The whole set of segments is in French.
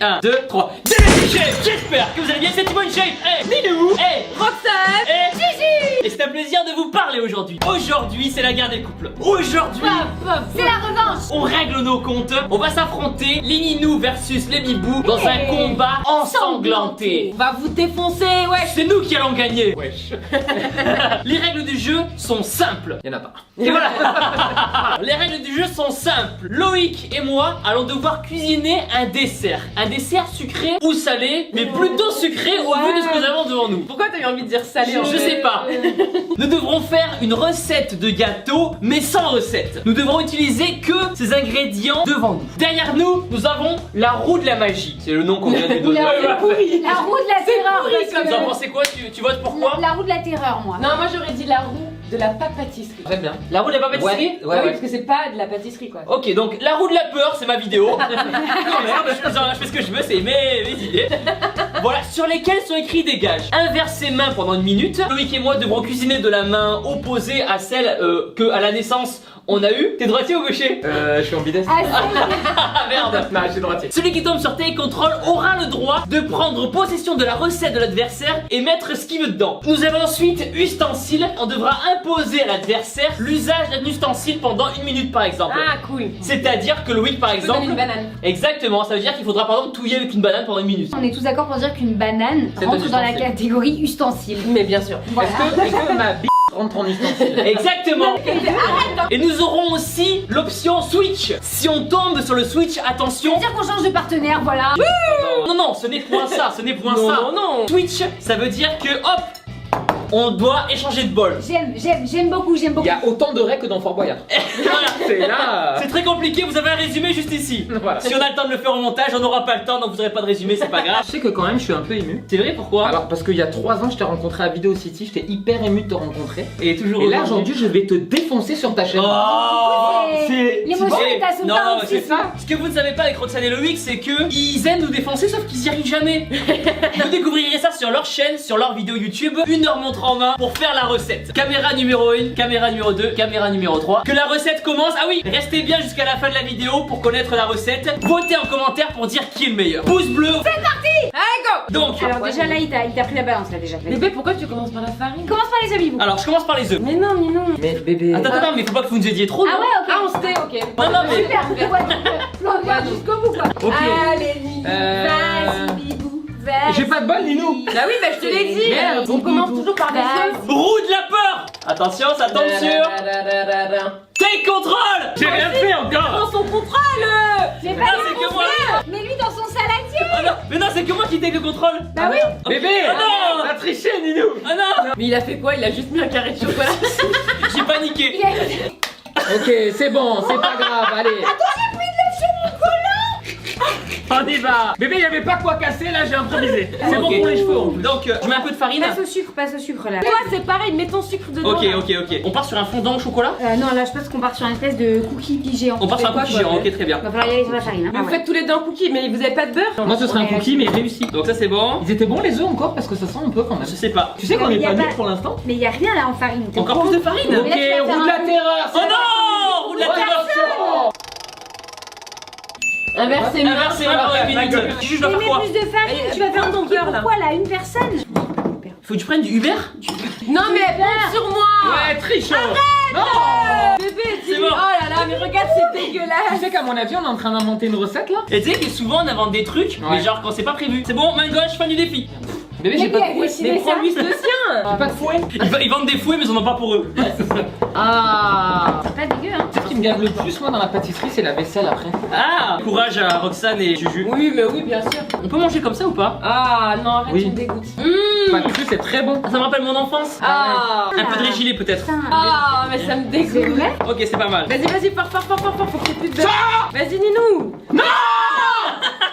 1, 2, 3. J'espère que vous allez bien, c'est Timon Shape. Hey, Nilou. Hey, Roxane. Hey, Gigi. Et c'est un plaisir de vous parler aujourd'hui. Aujourd'hui, c'est la guerre des couples. Aujourd'hui, c'est la revanche. on règle nos comptes. On va s'affronter les Ninous versus les Bibous dans un combat ensanglanté. On va vous défoncer, ouais. C'est nous qui allons gagner. Wesh. Les règles du jeu sont simples. Y'en a pas. Et voilà. Les règles du jeu sont simples. Loïc et moi allons devoir cuisiner un dessert. Un dessert sucré ou salé, mais plutôt sucré au vu de ce que nous avons devant nous. Pourquoi t'as eu envie de dire salé en Je fait sais pas. Nous devrons faire une recette de gâteau, mais sans recette. Nous devrons utiliser que ces ingrédients devant nous. Derrière nous, nous avons la roue de la magie. C'est le nom qu'on vient de lui donner. La roue de la terreur. parce que- Vous en pensez quoi? Tu votes pour quoi? La roue de la terreur, moi. Non, moi j'aurais dit la roue de la pâtisserie. J'aime bien. La roue de la pâtisserie? Ouais, Ah oui, parce que c'est pas de la pâtisserie quoi. Ok, donc la roue de la peur, c'est ma vidéo. Non merde, je fais ce que je veux, c'est mes idées. Voilà, sur lesquelles sont écrits des gages. Inverser main pendant une minute. Loïc et moi devrons cuisiner de la main opposée à celle que à la naissance on a eu. T'es droitier ou gaucher? Je suis ambidestre. Ah merde. Non, je suis droitier. Celui qui tombe sur Take Control aura le droit de prendre possession de la recette de l'adversaire et mettre ce qu'il veut dedans. Nous avons ensuite ustensile. On devra imposer à l'adversaire l'usage d'un ustensile pendant une minute par exemple. Ah cool. C'est-à-dire que Loïc par Je peux donner exemple. une banane. Exactement, ça veut dire qu'il faudra par exemple touiller avec une banane pendant une minute. On est tous d'accord pour dire qu'une banane C'est rentre un dans la ustensile. catégorie ustensile. Mais bien sûr. Voilà. Est-ce que ma bite rentre en ustensile? Exactement. Et nous aurons aussi l'option switch. Si on tombe sur le switch, attention. C'est-à-dire qu'on change de partenaire, voilà. Non, non, ce n'est point ça, ce n'est point ça. Non, non. Switch, ça veut dire que hop, on doit échanger de bol. J'aime beaucoup, j'aime Il beaucoup. y a autant de raies que dans Fort Boyard. Voilà. C'est là. C'est très compliqué, vous avez un résumé juste ici. Voilà. Si on a le temps de le faire au montage, on n'aura pas le temps, donc vous aurez pas de résumé, c'est pas grave. Je sais que quand même je suis un peu ému. C'est vrai, pourquoi? Alors parce qu'il y a 3 ans je t'ai rencontré à Video City, j'étais hyper ému de te rencontrer. Et toujours Et là aujourd'hui je vais te défoncer sur ta chaîne. Oh, c'est L'émotion est à son non, temps non, aussi. c'est ça. Ce que vous ne savez pas avec Roxane et Loïc, c'est que ils aiment nous défoncer, sauf qu'ils y arrivent jamais. Vous découvrirez ça sur leur chaîne, sur leur vidéo YouTube. 1 heure montre en main pour faire la recette. Caméra numéro 1, caméra numéro 2, caméra numéro 3. Que la recette commence. Ah oui, restez bien jusqu'à la fin de la vidéo pour connaître la recette. Votez en commentaire pour dire qui est le meilleur. Pouce bleu. C'est parti. Allez go. Donc, Alors déjà là, il t'a pris la balance là déjà. Bébé, pourquoi tu commences par la farine? Commence par les habits, vous. alors je commence par les œufs. Mais non, mais non. Mais bébé. Attends, attends, mais faut pas que vous nous aidiez trop. Ah non ouais, ok. Ah on se tait, ok. Non, non, mais. Super, on va jusqu'au bout quoi. Ok. Allez, Nini. Vas-y, bibou, vas-y. J'ai pas de bol, Ninou. Bah oui, bah je te l'ai dit. Merde. On commence toujours par des œufs. Roue de la peur. Attention, ça tombe sur Take Control. J'ai rien fait encore. Prends son contrôle. Mais Ah, c'est que moi. Mais lui dans son saladier. Ah non, mais non, c'est que moi qui take le contrôle. Bah oui. Bébé. Ah non. T'as triché, Ninou. Ah non, Mais il a fait quoi? Il a juste mis un carré de chocolat. j'ai paniqué. Il a- Ok, c'est bon, c'est pas grave, allez. On y va. Bébé, il y avait pas quoi casser, là j'ai improvisé. C'est bon Ok. pour les cheveux en plus. Donc, je mets un peu de farine. Passe au sucre là. Toi, c'est pareil, mets ton sucre dedans. Ok, là. ok. On part sur un fondant au chocolat. Non, là je pense qu'on part sur une espèce de cookie géant. On part sur un C'est quoi, cookie toi, géant, bébé ok, très bien. Va falloir y aller sur la farine. Hein. Mais Ah vous ouais. faites tous les deux un cookie, mais vous avez pas de beurre? Moi ce serait un cookie mais réussi. Donc, ça c'est bon. Ils étaient bons les œufs encore parce que ça sent un peu quand même. Je sais pas. Tu sais qu'on Mais est y a pas pas- nuls pour l'instant. Mais y a rien là en farine. t'es Encore con. plus de farine. Mais là, Ok, tu vas faire roue de la un- terreur. Oh non, roue de la terreur. Inversez main. Inversez main pendant une minute. Juge, je dois Mais faire mets quoi? plus de farine, Allez, tu vas faire prends ton ton cœur, là. Pourquoi là une personne? Faut que tu prennes du Uber. Non, mais compte sur moi. Ouais, trichon. Non. Bébé, C'est dis. bon. Oh là là, mais regarde, c'est dégueulasse. Tu sais qu'à mon avis on est en train d'inventer une recette là. Et tu sais que souvent on invente des trucs, mais Ouais. genre quand c'est pas prévu. C'est bon, main gauche, fin du défi. Bébé, j'ai pas de fouet. Mais prends-lui le sien. J'ai pas de fouet. Ils vendent des fouets, mais ils en ont pas pour eux. Ah. C'est pas dégueu hein. Ce qui me gave le plus moi dans la pâtisserie c'est la vaisselle après. Ah, courage à Roxane et Juju. Oui, mais oui, bien sûr. On peut manger comme ça ou pas? Ah non, arrête, Oui. tu me dégoûtes. Pas cru, c'est très bon. Ça me rappelle mon enfance. Ah. Un peu de régilé peut-être. Putain. Ah, mais ça me C'est dégoûte. vrai. Ok, c'est pas mal. Vas-y, vas-y, fort, faut que t'aies plus de beurre. Vas-y, Ninou. Non.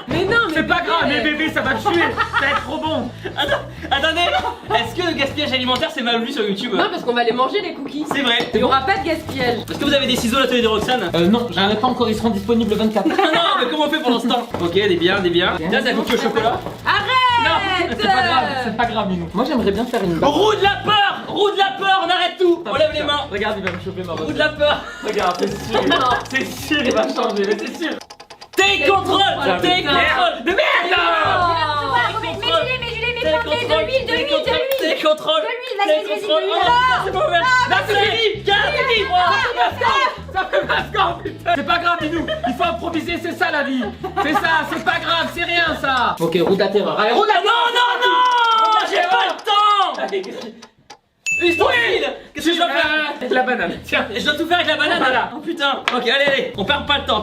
Mais non, mais C'est pas grave, mais bébé ça va te tuer. Ça va être trop bon. Attendez, est-ce que le gaspillage alimentaire c'est mal vu sur YouTube? non, parce qu'on va les manger les cookies. C'est vrai. Il y aura pas de gaspillage. Est-ce que vous avez des ciseaux à l'atelier de Roxane? Non, j'en ai pas encore, ils seront disponibles le 24. Ah non, mais comment on fait pour l'instant? Ok, des biens. Tiens, c'est un cookie au chocolat. Arrête. C'est pas grave, c'est pas grave, Minou. Moi j'aimerais bien faire une Roue de la peur! Roue de la peur, on arrête tout! On lève les mains! Regarde, il va me choper ma Roue de recette. la peur! Regarde, c'est sûr. C'est sûr, il va changer, mais c'est sûr. Take control! Take control! De merde! vas-y, contrôle. vas-y, Oh, c'est pas ouvert. Là, c'est fini. 4, Ça fait masquant, putain. C'est pas grave, Minou. Il faut improviser, c'est ça la vie. C'est ça, c'est pas grave, c'est rien ça. Ok, roue de la terreur. Allez, roue de la terreur. Non, j'ai pas le temps. Allez, qu'est-ce que- Qu'est-ce que je dois faire? La banane, tiens. Je dois tout faire avec la banane. Voilà. Oh putain. Ok, allez. On perd pas le temps,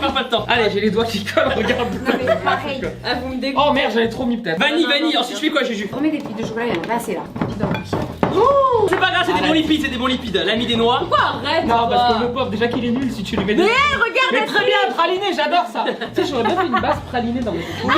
Allez, j'ai les doigts qui collent, regarde. Non, mais pareil. Ah, vous me dégoûtez. Oh merde, j'avais trop mis peut-être. Vanille. Ensuite, je fais quoi, Juju? Remets des piles de chocolat, il y en a pas assez là. C'est pas grave, c'est des bons lipides, c'est des bons lipides. L'ami des noix. Pourquoi arrête Non, parce que toi le pauvre, déjà qu'il est nul si tu lui mets des. Mais regarde Mais la très bien, praliné, j'adore ça. Tu sais, j'aurais bien fait une base pralinée dans mes coco.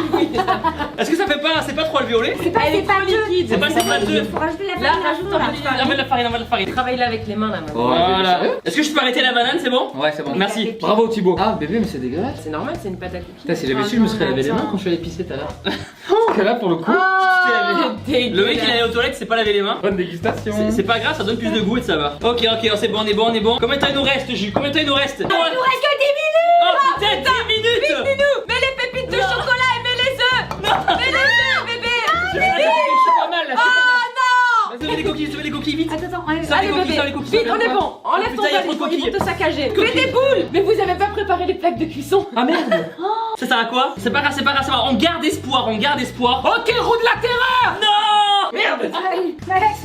Est-ce que ça fait pas, c'est pas trop le violet? C'est pas Elle est c'est pas trop liquide. C'est pas deux. Faut rajouter la Là, farine. rajoute un peu de On farine. met de la farine, on met de la farine. Travaille là avec les mains là maintenant. Voilà. Est-ce que je peux arrêter la banane, c'est bon? Ouais, c'est bon. Merci. Bravo Thibaut. Ah, bébé, mais c'est dégueulasse. C'est normal, c'est une pâte à cookies. Putain, si j'avais su, je me serais lavé les mains quand je suis allé pisser tout à l'heure. Parce que là, pour le coup, Le mec il allait aux toilettes, c'est pas laver les mains. bonne dégustation. C'est pas grave, ça donne plus de goût et ça va. Ok, c'est bon, on est bon. Combien de temps il nous reste, Jules? Combien de temps il nous reste? Il nous reste que 10 minutes. Oh putain, 10 minutes! Mets les pépites de chocolat et mets les œufs. Mets les œufs, bébé. Ça fait pas mal là. Vas-y, sauver les coquilles vite! Attends, enlève Ça, Allez les coquilles, bébé, ça, les coquilles, vite, ça, on les est bon. coquilles. Enlève ton Putain, y a bal, trop de ils vont coquilles. te saccager. Coquilles. Fais des boules. Mais vous avez pas préparé les plaques de cuisson. Ah merde. Ça sert à quoi? C'est pas grave, c'est pas grave. On garde espoir, on garde espoir. Ok, roue de la terreur. Non! Merde. Max.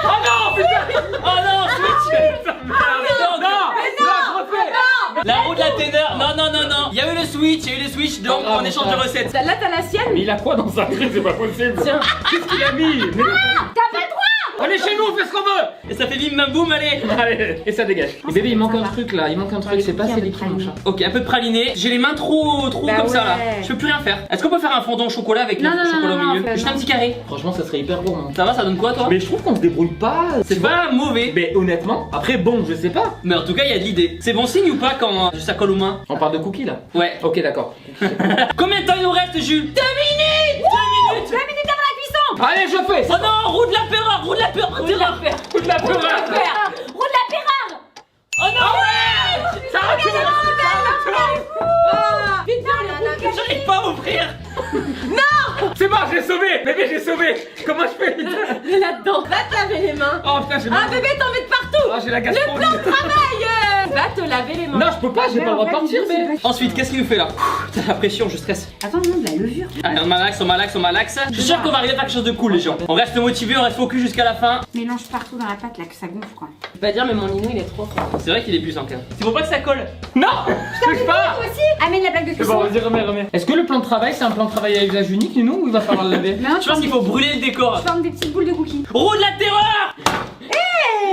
Oh non, putain. Oh non, switch! Non, je refais. La roue de la téneur, non. Il y a eu le switch, donc Ah, on échange de recettes. Là, t'as la sienne. Mais il a quoi dans sa truc? C'est pas possible. Tiens. Qu'est-ce qu'il a mis? T'as pas le droit. On est chez nous, on fait ce qu'on veut. Et ça fait bim bam boum, allez! Allez, et ça dégage. Et bébé, il manque un truc là, il manque un truc, c'est pas assez liquide mon chat. Ok, un peu de praliné. J'ai les mains trop Bah comme ça là. ouais. Je peux plus rien faire. Est-ce qu'on peut faire un fondant au chocolat avec le Non, chocolat au non, milieu? Juste un non. petit carré. Franchement, ça serait hyper gourmand. Ça va, ça donne quoi toi? Mais je trouve qu'on se débrouille pas. C'est pas mauvais. Mais honnêtement, après bon, je sais pas. Mais en tout cas, il y a de l'idée. C'est bon signe ou pas quand ça colle aux mains? On parle de cookies là. Ouais. Ok, d'accord. Combien de temps il nous reste, Jules? 2 minutes! 2 minutes! 2 minutes avant la cuisson. Allez, je fais. Oh non, roue de la peur, roue de la peur, roue de la peur. Coup de la peur. Roue de la Pérard. Oh non! Ça retourne. Vite, viens, J'arrive pas à ouvrir! C'est bon, j'ai sauvé. Bébé, j'ai sauvé. Comment je fais? les là-dedans. Va te laver les mains. Oh putain, j'ai Ah, mal. bébé, t'en mets de partout. Ah, j'ai la gastro. Travaille. Va te laver les mains. Non, je peux pas, j'ai pas le droit de partir, mais. Ensuite, qu'est-ce qu'il nous fait là? Putain, la pression, je stresse. Attends, non, de la levure. Allez, on malaxe. Je suis sûr qu'on va arriver à faire quelque chose de cool, les gens. On reste motivés, on reste focus jusqu'à la fin. Mélange partout dans la pâte là que ça gonfle quoi. Je peux pas dire, mais mon Ninou il est trop fort. C'est vrai qu'il est puissant quand même. C'est pour pas que ça colle. Non, je touche pas. Toi aussi. Amène la plaque de C'est cuisson. bon, vas-y, remets. Est-ce que le plan de travail, c'est un plan de travail à usage unique, nous, ou il va falloir le laver? Maintenant, Je pense qu'il faut brûler le décor. tu formes des petites boules de cookies. Roue de la terreur!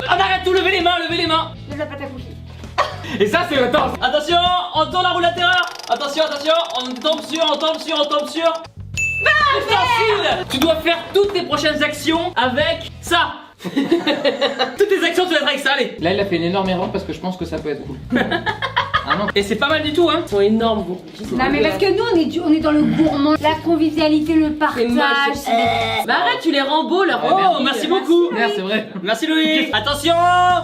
On arrête tout, levez les mains. Lève la pâte à cookies. Et ça, c'est le temps. Attention, on tourne la roue de la terreur. Attention, on tombe sur. C'est facile. Tu dois faire toutes tes prochaines actions avec ça. Toutes tes actions, tu vas être avec ça, allez. Là, il a fait une énorme erreur parce que je pense que ça peut être cool. Ah non. Et c'est pas mal du tout, hein. Ils sont énormes vos cookies. Non mais parce que nous on est dans le gourmand, la convivialité, le C'est partage. moche. Bah arrête, tu les rends beaux leur. Oh, merci beaucoup. Merde, c'est vrai. Merci Louis. Attention,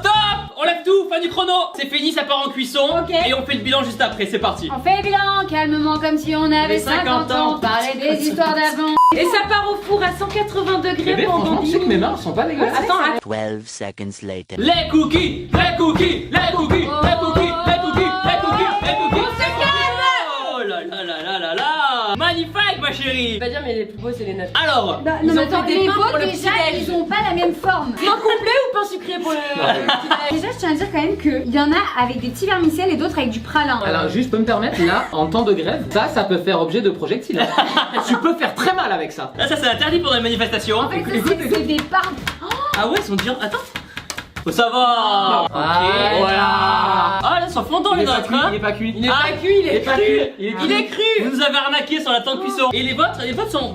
top. On lève tout, fin du chrono. C'est fini, ça part en cuisson. Ok. Et on fait le bilan juste après, c'est parti. On fait le bilan calmement comme si on avait 50 ans. On parlait des histoires d'avant. Et ça part au four à 180 degrés Bébé, pendant franchement, tu 10 sais que mes minutes. mains sont pas dégueulasses. Attends, attends. 12 seconds later. Les cookies. Oh là là là là là là. Magnifique, ma chérie. Je vais pas dire, mais les plus beaux c'est les nôtres. Alors, Non, Ils mais ont attends, fait des les pains pour vôtres le déjà petit-déj. ils ont pas la même forme. Pain complet ou pain sucré pour le. Déjà je tiens à dire quand même qu'il y en a avec des petits vermicelles et d'autres avec du pralin. Alors, juste, peux me permettre, là, en temps de grève, ça peut faire objet de projectile. Tu peux faire très mal avec ça. là ça c'est interdit pendant les manifestations. En fait ça, c'est des parts. Ah ouais, ils sont durs. Attends. Oh, ça va. Ok. Voilà. Ah là, ils sont fondants les nôtres, hein. Il est pas cuit. Il est pas cuit, il est pas cru. cuit. Il est cru. Vous nous avez arnaqué sur la temps de cuisson. Et les vôtres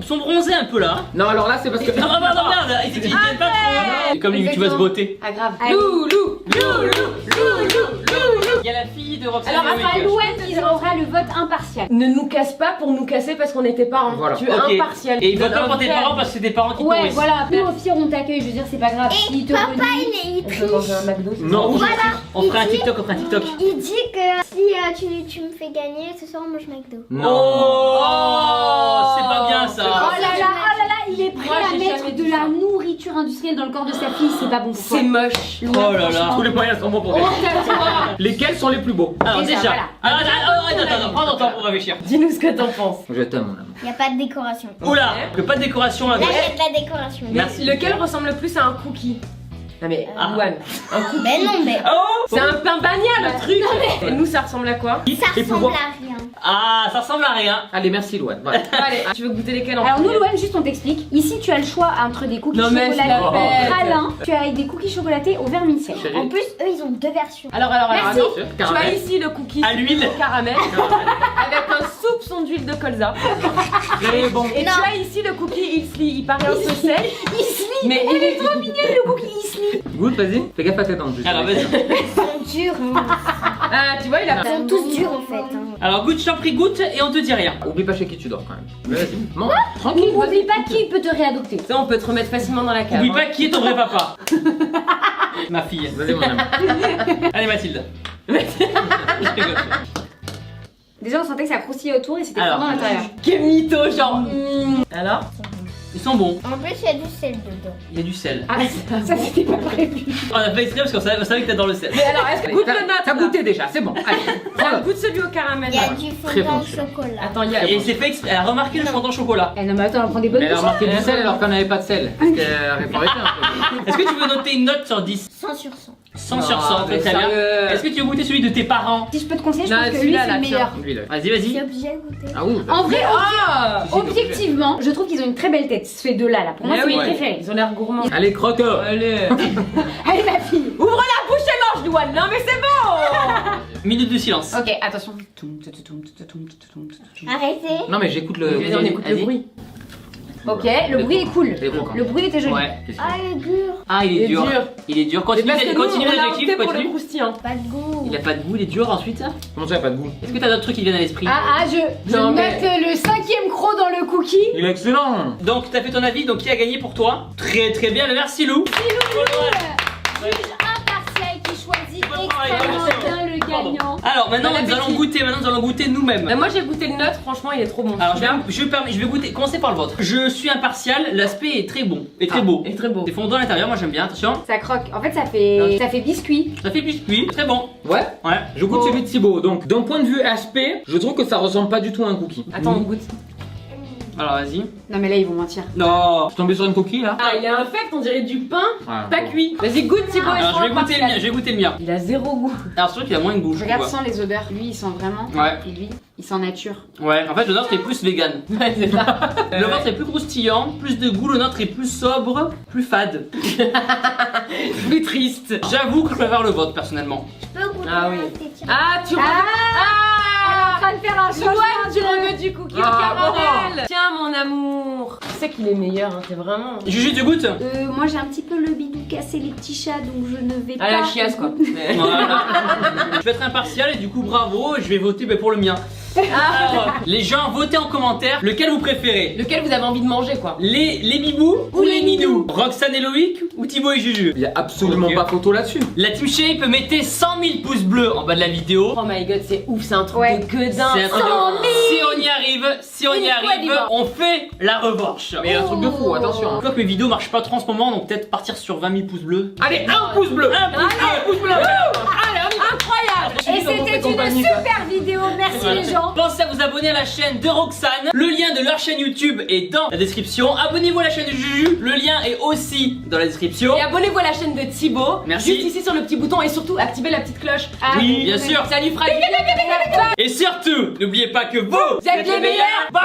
sont bronzés un peu là. Non, alors là, c'est parce que. Non, non, non, merde, ils tiennent pas trop. C'est comme lui, tu vas se botter. Ah grave. Allez. Loulou. Il y a la fille de Roxane. Alors Lewick. après Louane il aura le vote impartial. Ne nous casse pas pour nous casser parce qu'on était parents. Voilà. Tu es Ok. impartial. Et ils votent Donne pas pour un tes frère. parents parce que c'est tes parents qui Ouais t'envoient. voilà, nous au pire on t'accueille, je veux dire c'est pas grave. S'il te Papa, redit. il On peut manger un McDo. c'est Non, ça. On fera un TikTok, Il dit que si tu me fais gagner ce soir, on mange McDo. Oh, c'est pas bien Oh ça. là là, il est prêt Moi, à j'ai mettre jamais de dit la industriel dans le corps de sa fille, c'est pas bon pour toi. C'est moche. Oh là là. Tous les moyens sont bons pour réfléchir. Lesquels sont les plus beaux? Alors Déjà, déjà, voilà. attends, prends ton temps pour réfléchir. Dis-nous ce que t'en penses. Je t'aime, mon amour. Il n'y a pas de décoration. Oula, que pas de décoration à Là, gauche. il y a de la décoration. Merci. Lequel ressemble le plus à un cookie? Non mais, Louane, un cookie. Mais non, mais Oh, C'est un pain bagna le truc. Et nous, ça ressemble à quoi? ça Et ressemble pouvoir- à rien. ah, ça ressemble à rien. Allez, merci, Louane. Voilà. Allez, tu veux goûter lesquels en Alors nous, premier? Louane, juste on t'explique. Ici, tu as le choix entre des cookies Non, mais chocolatés je l'appelle. pralin. Tu as des cookies chocolatés au vermicelle. Chérie. En plus, eux, ils ont deux versions. Alors, Merci. attends. Tu as Caramel. ici le cookie À l'huile. au caramel avec un soupçon d'huile de colza. Très bon. Et Non. tu as ici le cookie Isli, il paraît un peu sec. Isli, Mais elle est trop mignonne le cookie Isli. Goûte, vas-y. Fais gaffe à tes dents. juste. Alors vas-y. Ils sont durs. Ah, tu vois, il a Ils sont tous durs, en fait. hein. Alors goûte, je t'en prie, goûte et on te dit rien. Oublie pas chez qui tu dors quand même. Mais vas-y. Bon, tranquille. Oublie pas qui peut te réadopter. Ça, on peut te remettre facilement dans la cave. Oublie hein. pas qui est ton vrai papa. Ma fille. Vas-y, mon amour. Allez Mathilde. Je rigole. Déjà, on sentait que ça croustillait autour et c'était Alors. fondant à l'intérieur. Quel mytho, genre. Alors Ils sont bons. En plus, il y a du sel dedans. Il y a du sel. Ah, ça c'était pas prévu. On a fait exprès parce qu'on savait que t'adores le sel. Mais alors, est-ce que goûte le note T'as là. goûté déjà, c'est bon. Allez. Tiens, goûte celui au caramel. Il y a là. du Très bon, fondant au celui-là. chocolat. Attends, il y a. Et c'est fait exprès. Elle a remarqué le fondant au chocolat. Eh non, mais attends, on prend des bonnes Mais elle a choses. remarqué du sel alors qu'on n'avait pas de sel. Parce qu'elle aurait pas arrêté un peu. Est-ce que tu veux noter une note sur 10? 100 sur 100. 100 sur Ah, 100, mais très bien. sérieux. Est-ce que tu veux goûter celui de tes parents? Si je peux te conseiller, je Non, pense que lui celui-là, c'est là, le tiens. meilleur. Lui, là. Vas-y, J'ai vas-y. obligé de goûter. Ah oui. En vrai, Ah objectivement, je trouve qu'ils ont une très belle tête. Ces deux-là, là. Pour moi, Mais c'est oui. mes préférés. Ils ont l'air gourmands. Allez, croque. Allez. Allez, ma fille. Ouvre la bouche et mange, Louane. Non, mais c'est bon. Minute de silence. Ok, attention. Arrêtez. Non, mais j'écoute le. On écoute le Vas-y. bruit. Ok, le bruit est cool. C'est bon, quand Le bruit était joli. Ouais. Ah, le dur. Ah, il est Il est dur. dur. Il est dur. Continue, Parce que nous, continue on a l'adjectif, opté pour le continue. croustillant. Pas de goût. Il a pas de goût, il est dur ensuite. Comment ça, il a pas de goût? Est-ce que t'as d'autres trucs qui viennent à l'esprit? Je Non, note mais- le 5e croc dans le cookie. Il est excellent. Donc, t'as fait ton avis, donc qui a gagné pour toi? Très très bien, merci Lou. Juge impartial qui choisit extrêmement bien le gagnant. Alors maintenant Bon nous allons appétit. goûter nous-mêmes. Moi, j'ai goûté le nôtre. Franchement, il est trop bon. Alors je vais goûter, commencer par le vôtre. Je suis impartial, l'aspect est très bon, et très beau. Et très beau. C'est fondant à l'intérieur, moi j'aime bien, attention. Ça croque. En fait, ça fait biscuit. Ça fait biscuit, très bon. Ouais. Ouais. Je goûte celui de Thibaut. Donc, d'un point de vue aspect, je trouve que ça ressemble pas du tout à un cookie. Attends, on goûte. Alors vas-y. Non, mais là, ils vont mentir. Non. Je suis tombé sur une coquille là. Ah, il est infect, on dirait du pain Ah, pas bon. cuit. Vas-y, goûte, Thibaut. et Alors sois je vais goûter le mien, impartial. je vais goûter le mien. Il a zéro goût. Alors c'est sûr qu'il a moins de goût, je Regarde trouve. sans les odeurs. Lui, il sent vraiment. Ouais. Et lui, il sent nature. Ouais, en fait le nôtre est plus vegan. Ouais, c'est ça. Le vôtre est plus croustillant, plus de goût, le nôtre est plus sobre, plus fade. Plus triste. J'avoue que je préfère le vôtre personnellement. Je peux goûter Ah oui. la tétine. Ah, tu remets. Elle est en train de faire un Louane, changement tu de- remets du cookie au Ah, caramel. Tiens, mon amour. Tu sais qu'il est meilleur, hein, c'est vraiment. Juju, tu goûtes? Moi, j'ai un petit peu le bidou cassé les petits chats, donc je ne vais pas. À la chiasse, quoi. Voilà. Je vais être impartial et du coup bravo, je vais voter pour le mien. Alors, les gens, votez en commentaire lequel vous préférez. Lequel vous avez envie de manger, quoi. Les bibous ou les minous? Roxane et Loïc ou Thibaut et Juju? Il y a absolument Ok. pas photo là-dessus. La Team Shape, mettez 100 000 pouces bleus en bas de la vidéo. Oh my god, c'est ouf, c'est un truc Ouais. de gueudin. C'est un truc de- 100 000. Si on y arrive, Une fois vivant. on fait la revanche. Mais un truc de fou, attention. Je crois que mes vidéos marchent pas trop en ce moment, donc peut-être partir sur 20 000 pouces bleus. Allez, un pouce bleu. Un pouce bleu. Incroyable. Et c'était une super vidéo. Merci Voilà. les gens. Pensez à vous abonner à la chaîne de Roxane. Le lien de leur chaîne YouTube est dans la description. Abonnez-vous à la chaîne de Juju. Le lien est aussi dans la description. Et abonnez-vous à la chaîne de Thibaut. Merci. Juste ici sur le petit bouton et surtout activez la petite cloche. Oui, bien sûr. Ça lui fera du bien. Et surtout, n'oubliez pas que vous êtes les meilleurs. Bye.